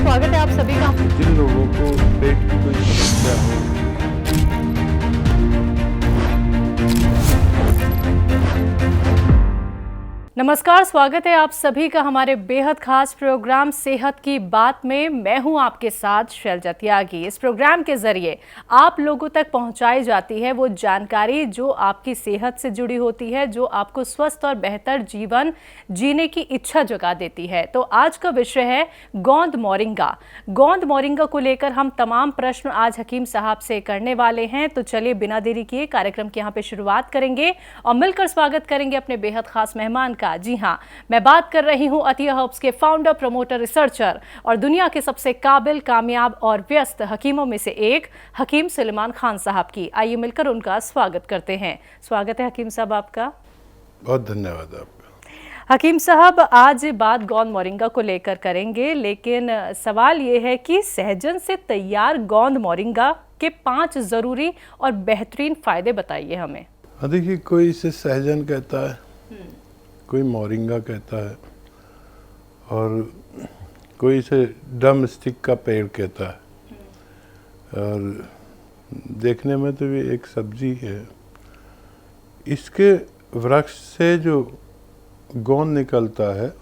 स्वागत है आप सभी का। जिन लोगों को पेट की कोई समस्या हो, नमस्कार, स्वागत है आप सभी का हमारे बेहद खास प्रोग्राम सेहत की बात में। मैं हूं आपके साथ शैलजा त्यागी। इस प्रोग्राम के जरिए आप लोगों तक पहुंचाई जाती है वो जानकारी जो आपकी सेहत से जुड़ी होती है, जो आपको स्वस्थ और बेहतर जीवन जीने की इच्छा जगा देती है। तो आज का विषय है गोंद मोरिंगा। गोंद मोरिंगा को लेकर हम तमाम प्रश्न आज हकीम साहब से करने वाले हैं। तो चलिए बिना देरी किए कार्यक्रम की यहाँ पे शुरुआत करेंगे और मिलकर स्वागत करेंगे अपने बेहद खास मेहमान का। जी हां, मैं बात कर रही हूं अतिया हर्ब्स के फाउंडर, प्रमोटर, रिसर्चर और दुनिया के सबसे काबिल, कामयाब और व्यस्त हकीमों में से एक हकीम सुलेमान खान साहब की। आइए मिलकर उनका स्वागत करते हैं। स्वागत है हकीम साहब आपका। बहुत धन्यवाद आपका। हकीम साहब, आज बात गोंद मोरिंगा को लेकर करेंगे, लेकिन सवाल ये है कि सहजन से तैयार गोंद मोरिंगा के 5 जरूरी और बेहतरीन फायदे बताइए हमें। देखिए, कोई इसे सहजन कहता है, कोई मोरिंगा कहता है और कोई इसे ड्रम स्टिक का पेड़ कहता है। और देखने में तो ये एक सब्जी है। इसके वृक्ष से जो गोंद निकलता है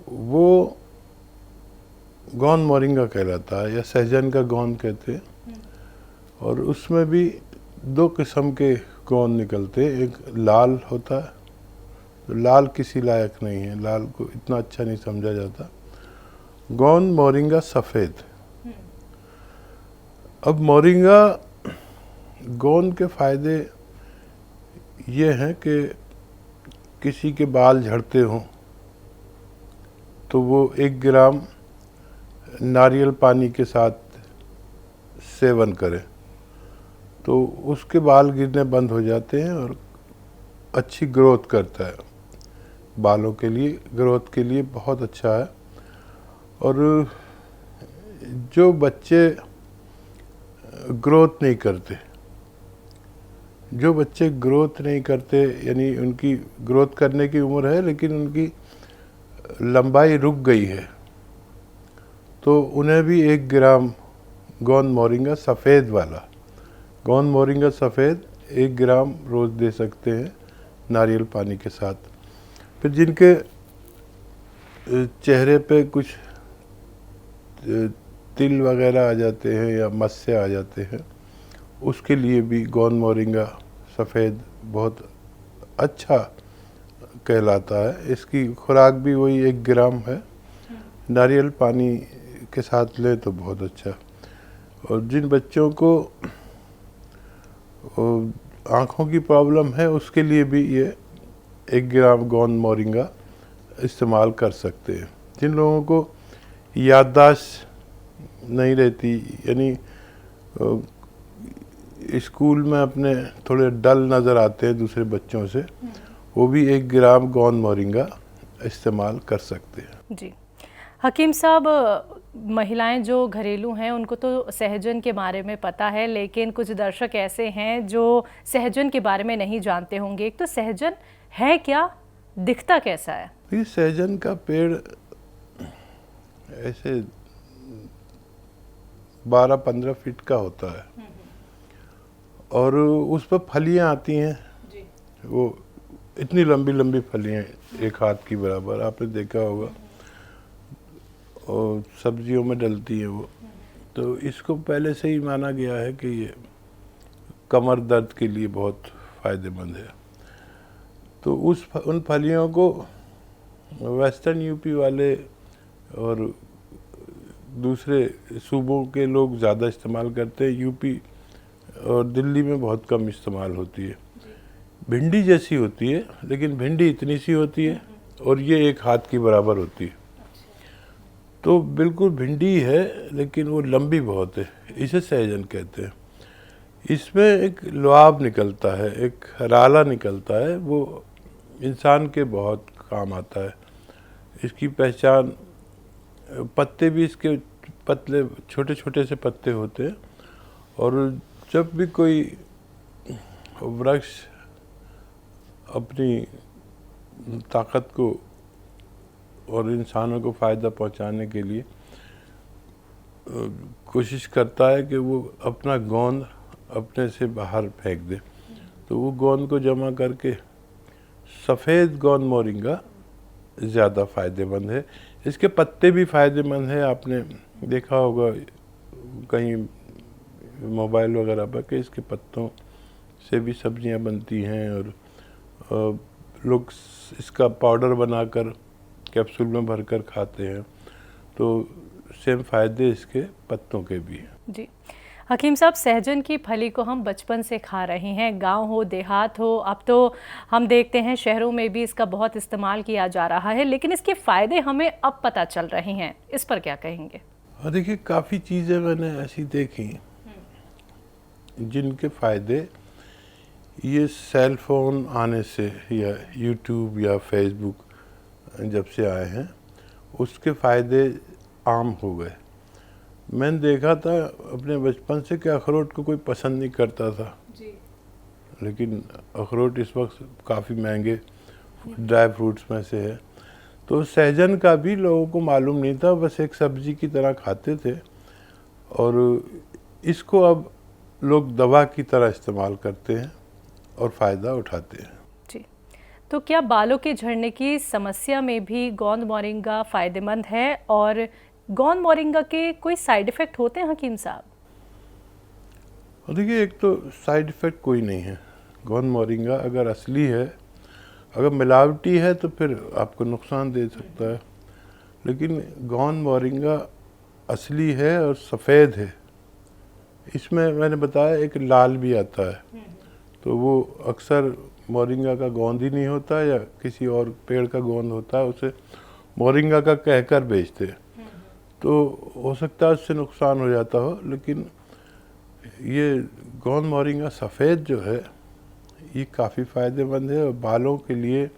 वो गोंद मोरिंगा कहलाता है, या सहजन का गोंद कहते हैं। और उसमें भी 2 किस्म के गोंद निकलते हैं। एक लाल होता है, तो लाल किसी लायक नहीं है, लाल को इतना अच्छा नहीं समझा जाता। गोंद मोरिंगा सफ़ेद। अब मोरिंगा गोंद के फायदे ये हैं कि किसी के बाल झड़ते हों तो वो 1 ग्राम नारियल पानी के साथ सेवन करे तो उसके बाल गिरने बंद हो जाते हैं और अच्छी ग्रोथ करता है। बालों के लिए, ग्रोथ के लिए बहुत अच्छा है। और जो बच्चे ग्रोथ नहीं करते, यानी उनकी ग्रोथ करने की उम्र है लेकिन उनकी लंबाई रुक गई है, तो उन्हें भी 1 ग्राम गोंद मोरिंगा सफ़ेद वाला, गोंद मोरिंगा सफ़ेद 1 ग्राम रोज़ दे सकते हैं नारियल पानी के साथ। फिर जिनके चेहरे पे कुछ तिल वगैरह आ जाते हैं या मस्से आ जाते हैं, उसके लिए भी गोंद मोरिंगा सफ़ेद बहुत अच्छा कहलाता है। इसकी खुराक भी वही 1 ग्राम है, नारियल पानी के साथ ले तो बहुत अच्छा। और जिन बच्चों को आँखों की प्रॉब्लम है उसके लिए भी ये 1 ग्राम गोंद मोरिंगा इस्तेमाल कर सकते हैं। जिन लोगों को याददाश्त नहीं रहती, यानी स्कूल में अपने थोड़े डल नज़र आते हैं दूसरे बच्चों से, वो भी 1 ग्राम गोंद मोरिंगा इस्तेमाल कर सकते हैं। जी हकीम साहब, महिलाएं जो घरेलू हैं उनको तो सहजन के बारे में पता है, लेकिन कुछ दर्शक ऐसे हैं जो सहजन के बारे में नहीं जानते होंगे। एक तो सहजन है क्या, दिखता कैसा है? ये सहजन का पेड़ ऐसे 12-15 फीट का होता है और उस पर फलियां आती हैं। वो इतनी लंबी लंबी फलियां, 1 हाथ की बराबर, आपने देखा होगा, और सब्जियों में डलती है वो। तो इसको पहले से ही माना गया है कि ये कमर दर्द के लिए बहुत फ़ायदेमंद है। तो उन फलियों को वेस्टर्न यूपी वाले और दूसरे सूबों के लोग ज़्यादा इस्तेमाल करते हैं। यूपी और दिल्ली में बहुत कम इस्तेमाल होती है। भिंडी जैसी होती है, लेकिन भिंडी इतनी सी होती है और ये 1 हाथ की बराबर होती है। तो बिल्कुल भिंडी है लेकिन वो लंबी बहुत है, इसे सहजन कहते हैं। इसमें एक लुआब निकलता है, एक राला निकलता है, वो इंसान के बहुत काम आता है। इसकी पहचान, पत्ते भी इसके पतले छोटे छोटे से पत्ते होते हैं। और जब भी कोई वृक्ष अपनी ताकत को और इंसानों को फ़ायदा पहुंचाने के लिए कोशिश करता है कि वो अपना गोंद अपने से बाहर फेंक दे। तो वो गोंद को जमा करके सफ़ेद गोंद मोरिंगा ज़्यादा फ़ायदेमंद है। इसके पत्ते भी फ़ायदेमंद है। आपने देखा होगा कहीं मोबाइल वगैरह पर कि इसके पत्तों से भी सब्जियां बनती हैं, और लोग इसका पाउडर बनाकर कैप्सूल में भरकर खाते हैं। तो सेम फ़ायदे इसके पत्तों के भी हैं। जी हकीम साहब, सहजन की फली को हम बचपन से खा रहे हैं, गांव हो देहात हो, अब तो हम देखते हैं शहरों में भी इसका बहुत इस्तेमाल किया जा रहा है, लेकिन इसके फ़ायदे हमें अब पता चल रहे हैं। इस पर क्या कहेंगे? देखिए, काफ़ी चीज़ें मैंने ऐसी देखी जिनके फ़ायदे ये सेल फ़ोन आने से या यूट्यूब या फेसबुक जब से आए हैं उसके फ़ायदे आम हो गए। मैंने देखा था अपने बचपन से कि अखरोट को कोई पसंद नहीं करता था जी। लेकिन अखरोट इस वक्त काफ़ी महंगे ड्राई फ्रूट्स में से है। तो सहजन का भी लोगों को मालूम नहीं था, बस एक सब्जी की तरह खाते थे, और इसको अब लोग दवा की तरह इस्तेमाल करते हैं और फ़ायदा उठाते हैं। जी, तो क्या बालों के झड़ने की समस्या में भी गोंद मोरिंगा फ़ायदेमंद है, और गोंद मोरिंगा के कोई साइड इफ़ेक्ट होते हैं हकीम साहब? देखिए, एक तो साइड इफ़ेक्ट कोई नहीं है। गोंद मोरिंगा अगर असली है, अगर मिलावटी है तो फिर आपको नुकसान दे सकता है, लेकिन गोंद मोरिंगा असली है और सफ़ेद है। इसमें मैंने बताया एक लाल भी आता है, तो वो अक्सर मोरिंगा का गोंद ही नहीं होता या किसी और पेड़ का गोंद होता है, उसे मोरिंगा का कहकर बेचते हैं। तो हो सकता है उससे नुकसान हो जाता हो, लेकिन ये गोंद मोरिंगा सफ़ेद जो है ये काफ़ी फ़ायदेमंद है, और बालों के लिए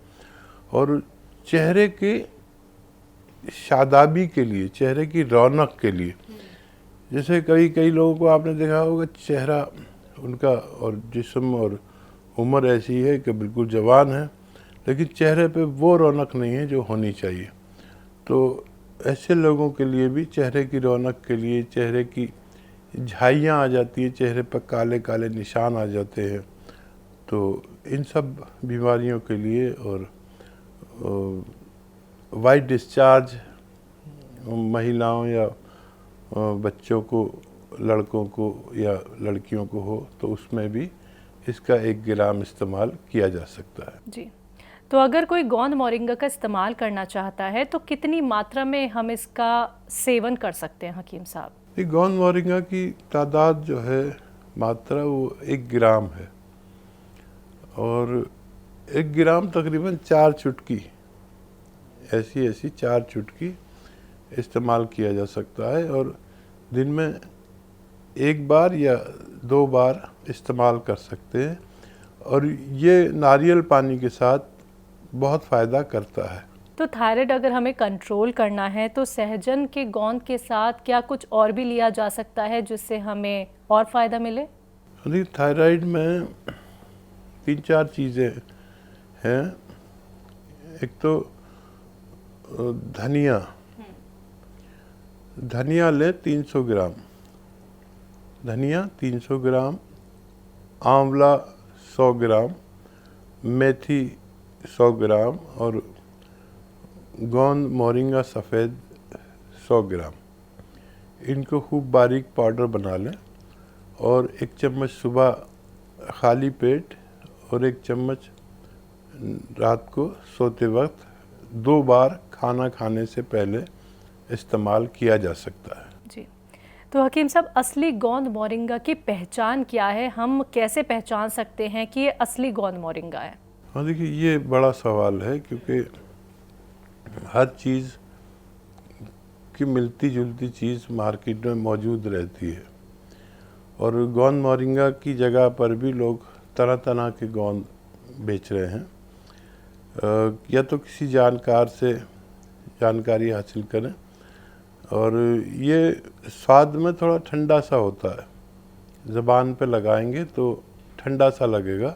और चेहरे के शादाबी के लिए, चेहरे की रौनक के लिए। जैसे कई लोगों को आपने देखा होगा चेहरा उनका और जिस्म और उम्र ऐसी है कि बिल्कुल जवान है, लेकिन चेहरे पे वो रौनक नहीं है जो होनी चाहिए। तो ऐसे लोगों के लिए भी चेहरे की रौनक के लिए, चेहरे की झाइयाँ आ जाती है, चेहरे पर काले काले निशान आ जाते हैं, तो इन सब बीमारियों के लिए, और वाइट डिस्चार्ज महिलाओं या बच्चों को, लड़कों को या लड़कियों को हो तो उसमें भी इसका 1 ग्राम इस्तेमाल किया जा सकता है। जी, तो अगर कोई गोंद मोरिंगा का इस्तेमाल करना चाहता है तो कितनी मात्रा में हम इसका सेवन कर सकते हैं हकीम साहब? ये गोंद मोरिंगा की तादाद जो है, मात्रा, वो 1 ग्राम है, और 1 ग्राम तकरीबन 4 चुटकी, ऐसी 4 चुटकी इस्तेमाल किया जा सकता है, और दिन में 1 बार या 2 बार इस्तेमाल कर सकते हैं, और ये नारियल पानी के साथ बहुत फ़ायदा करता है। तो थायराइड अगर हमें कंट्रोल करना है तो सहजन के गोंद के साथ क्या कुछ और भी लिया जा सकता है जिससे हमें और फ़ायदा मिले? थायराइड में 3-4 चीज़ें हैं। एक तो धनिया ले 300 ग्राम, धनिया 300 ग्राम, आंवला 100 ग्राम, मेथी 100 ग्राम, और गोंद मोरिंगा सफ़ेद 100 ग्राम। इनको खूब बारीक पाउडर बना लें, और 1 चम्मच सुबह खाली पेट और 1 चम्मच रात को सोते वक्त 2 बार खाना खाने से पहले इस्तेमाल किया जा सकता है। जी, तो हकीम साहब, असली गोंद मोरिंगा की पहचान क्या है? हम कैसे पहचान सकते हैं कि ये असली गोंद मोरिंगा है? हाँ, देखिए, ये बड़ा सवाल है, क्योंकि हर चीज़ की मिलती जुलती चीज़ मार्केट में मौजूद रहती है, और गोंद मोरिंगा की जगह पर भी लोग तरह तरह के गोंद बेच रहे हैं। या तो किसी जानकार से जानकारी हासिल करें, और ये स्वाद में थोड़ा ठंडा सा होता है, ज़बान पे लगाएंगे तो ठंडा सा लगेगा,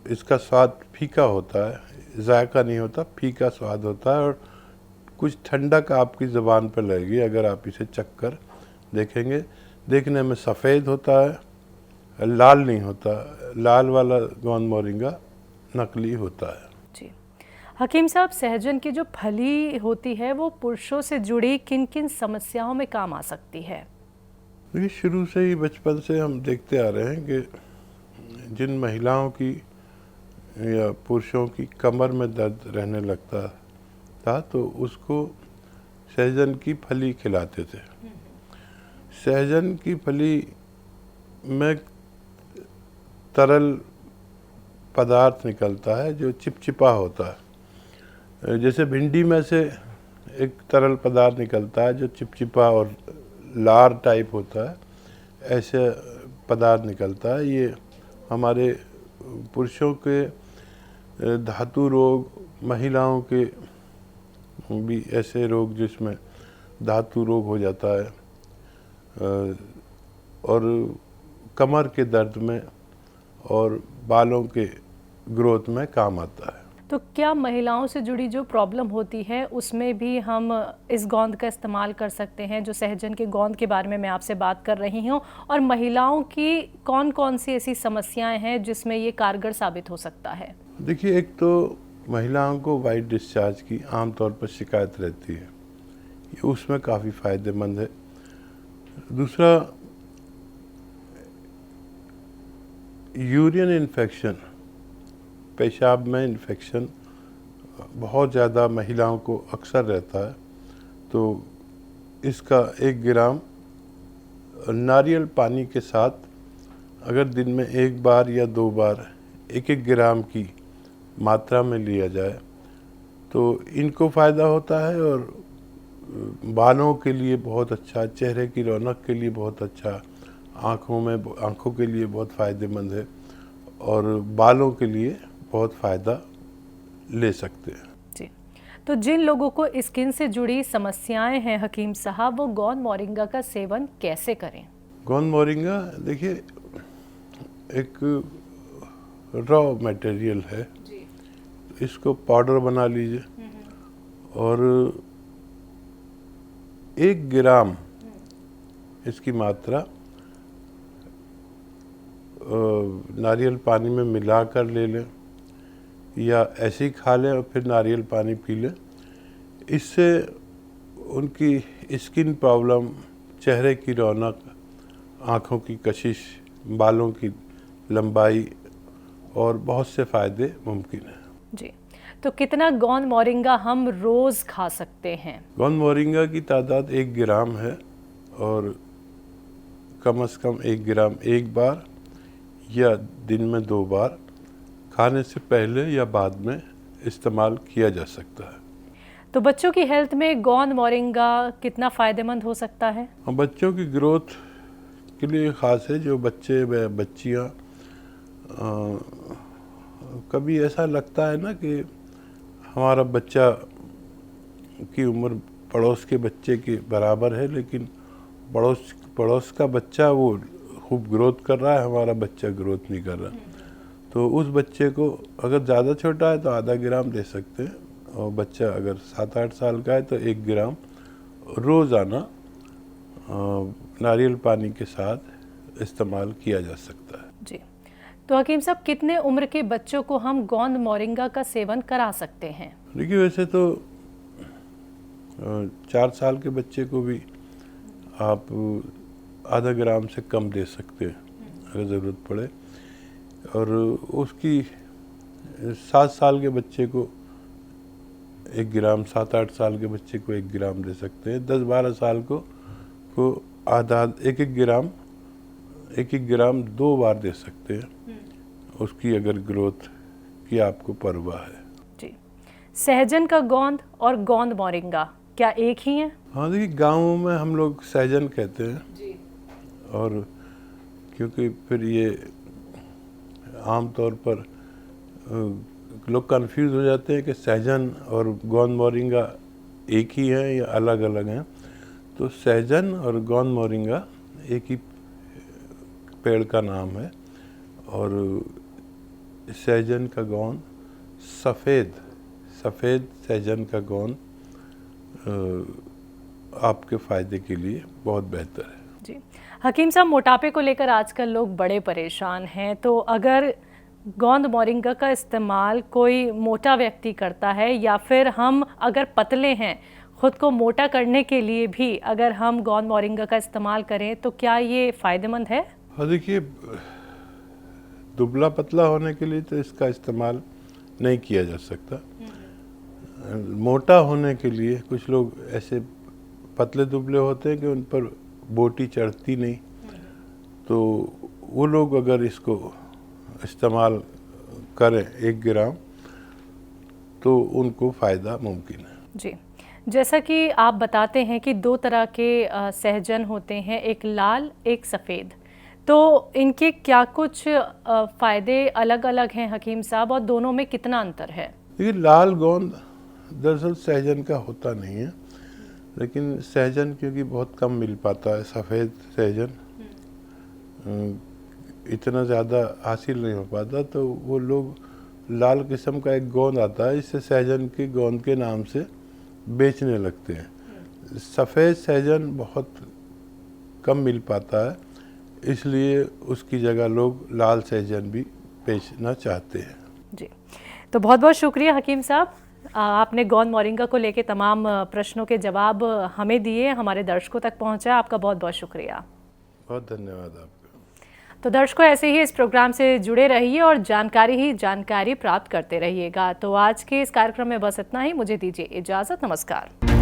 इसका स्वाद फीका होता है, जायका नहीं होता, फीका स्वाद होता है और कुछ ठंडक आपकी ज़बान पर लगेगी अगर आप इसे चखकर देखेंगे। देखने में सफ़ेद होता है, लाल नहीं होता। लाल वाला गोंद मोरिंगा नकली होता है। जी हकीम साहब, सहजन की जो फली होती है वो पुरुषों से जुड़ी किन किन समस्याओं में काम आ सकती है? ये शुरू से ही बचपन से हम देखते आ रहे हैं कि जिन महिलाओं की या पुरुषों की कमर में दर्द रहने लगता था तो उसको सहजन की फली खिलाते थे। सहजन की फली में तरल पदार्थ निकलता है जो चिपचिपा होता है। जैसे भिंडी में से एक तरल पदार्थ निकलता है जो चिपचिपा और लार टाइप होता है, ऐसे पदार्थ निकलता है। ये हमारे पुरुषों के धातु रोग, महिलाओं के भी ऐसे रोग जिसमें धातु रोग हो जाता है और कमर के दर्द में और बालों के ग्रोथ में काम आता है। तो क्या महिलाओं से जुड़ी जो प्रॉब्लम होती है उसमें भी हम इस गोंद का इस्तेमाल कर सकते हैं? जो सहजन के गोंद के बारे में मैं आपसे बात कर रही हूँ, और महिलाओं की कौन कौन सी ऐसी समस्याएं हैं जिसमें ये कारगर साबित हो सकता है? देखिए, एक तो महिलाओं को वाइट डिस्चार्ज की आमतौर पर शिकायत रहती है, ये उसमें काफ़ी फ़ायदेमंद है। दूसरा, यूरिन इन्फेक्शन, पेशाब में इन्फेक्शन बहुत ज़्यादा महिलाओं को अक्सर रहता है, तो इसका 1 ग्राम नारियल पानी के साथ अगर दिन में 1 बार या 2 बार 1-1 ग्राम की मात्रा में लिया जाए तो इनको फ़ायदा होता है और बालों के लिए बहुत अच्छा, चेहरे की रौनक के लिए बहुत अच्छा, आँखों के लिए बहुत फ़ायदेमंद है और बालों के लिए बहुत फ़ायदा ले सकते हैं। जी, तो जिन लोगों को स्किन से जुड़ी समस्याएं हैं हकीम साहब, वो गोंद मोरिंगा का सेवन कैसे करें? गोंद मोरिंगा देखिए एक रॉ मटेरियल है, इसको पाउडर बना लीजिए और 1 ग्राम इसकी मात्रा नारियल पानी में मिलाकर ले लें या ऐसे ही खा लें और फिर नारियल पानी पी लें। इससे उनकी स्किन प्रॉब्लम, चेहरे की रौनक, आँखों की कशिश, बालों की लंबाई और बहुत से फ़ायदे मुमकिन हैं। जी, तो कितना गोंद मोरिंगा हम रोज़ खा सकते हैं? गोंद मोरिंगा की तादाद 1 ग्राम है और कम से कम 1 ग्राम 1 बार या दिन में 2 बार खाने से पहले या बाद में इस्तेमाल किया जा सकता है। तो बच्चों की हेल्थ में गोंद मोरिंगा कितना फ़ायदेमंद हो सकता है? बच्चों की ग्रोथ के लिए ख़ास है। जो बच्चे व बच्चियाँ कभी ऐसा लगता है ना कि हमारा बच्चा की उम्र पड़ोस के बच्चे के बराबर है, लेकिन पड़ोस का बच्चा वो खूब ग्रोथ कर रहा है, हमारा बच्चा ग्रोथ नहीं कर रहा। तो उस बच्चे को अगर ज़्यादा छोटा है तो आधा ग्राम दे सकते हैं, और बच्चा अगर 7-8 साल का है तो 1 ग्राम रोज़ाना नारियल पानी के साथ इस्तेमाल किया जा सकता है। जी, तो हकीम साहब कितने उम्र के बच्चों को हम गोंद मोरिंगा का सेवन करा सकते हैं? देखिए, वैसे तो 4 साल के बच्चे को भी आप आधा ग्राम से कम दे सकते हैं अगर ज़रूरत पड़े, और उसकी 7 साल के बच्चे को 1 ग्राम, 7-8 साल के बच्चे को 1 ग्राम दे सकते हैं। 10-12 साल को आधा 1-1 ग्राम 2 बार दे सकते हैं, उसकी अगर ग्रोथ की आपको परवाह है। जी, सहजन का गोंद और गोंद मोरिंगा क्या एक ही हैं? हाँ, देखिए गाँवों में हम लोग सहजन कहते हैं जी। और क्योंकि फिर ये आम तौर पर लोग कंफ्यूज हो जाते हैं कि सहजन और गोंद मोरिंगा एक ही हैं या अलग अलग हैं। तो सहजन और गोंद मोरिंगा एक ही पेड़ का नाम है, और सहजन का गोंद सफ़ेद सफ़ेद सहजन का गोंद आपके फ़ायदे के लिए बहुत बेहतर है। जी हकीम साहब, मोटापे को लेकर आजकल लोग बड़े परेशान हैं, तो अगर गोंद मोरिंगा का इस्तेमाल कोई मोटा व्यक्ति करता है या फिर हम अगर पतले हैं, खुद को मोटा करने के लिए भी अगर हम गोंद मोरिंगा का इस्तेमाल करें तो क्या ये फ़ायदेमंद है? हाँ, देखिए, दुबला पतला होने के लिए तो इसका इस्तेमाल नहीं किया जा सकता। मोटा होने के लिए कुछ लोग ऐसे पतले दुबले होते हैं कि उन पर बोटी चढ़ती नहीं, तो वो लोग अगर इसको इस्तेमाल करें 1 ग्राम तो उनको फ़ायदा मुमकिन है। जी, जैसा कि आप बताते हैं कि 2 तरह के सहजन होते हैं, एक लाल एक सफ़ेद, तो इनके क्या कुछ फ़ायदे अलग अलग हैं हकीम साहब, और दोनों में कितना अंतर है? ये लाल गोंद दरअसल सहजन का होता नहीं है, लेकिन सहजन क्योंकि बहुत कम मिल पाता है, सफ़ेद सहजन इतना ज़्यादा हासिल नहीं हो पाता, तो वो लोग लाल किस्म का एक गोंद आता है, इससे सहजन के गोंद के नाम से बेचने लगते हैं। सफ़ेद सहजन बहुत कम मिल पाता है, इसलिए उसकी जगह लोग लाल सहजन भी बेचना चाहते हैं। जी, तो बहुत बहुत शुक्रिया हकीम साहब, आपने गोंद मोरिंगा को लेके तमाम प्रश्नों के जवाब हमें दिए, हमारे दर्शकों तक पहुंचाया। आपका बहुत बहुत शुक्रिया। बहुत धन्यवाद आपका। तो दर्शकों, ऐसे ही इस प्रोग्राम से जुड़े रहिए और जानकारी प्राप्त करते रहिएगा। तो आज के इस कार्यक्रम में बस इतना ही, मुझे दीजिए इजाज़त, नमस्कार।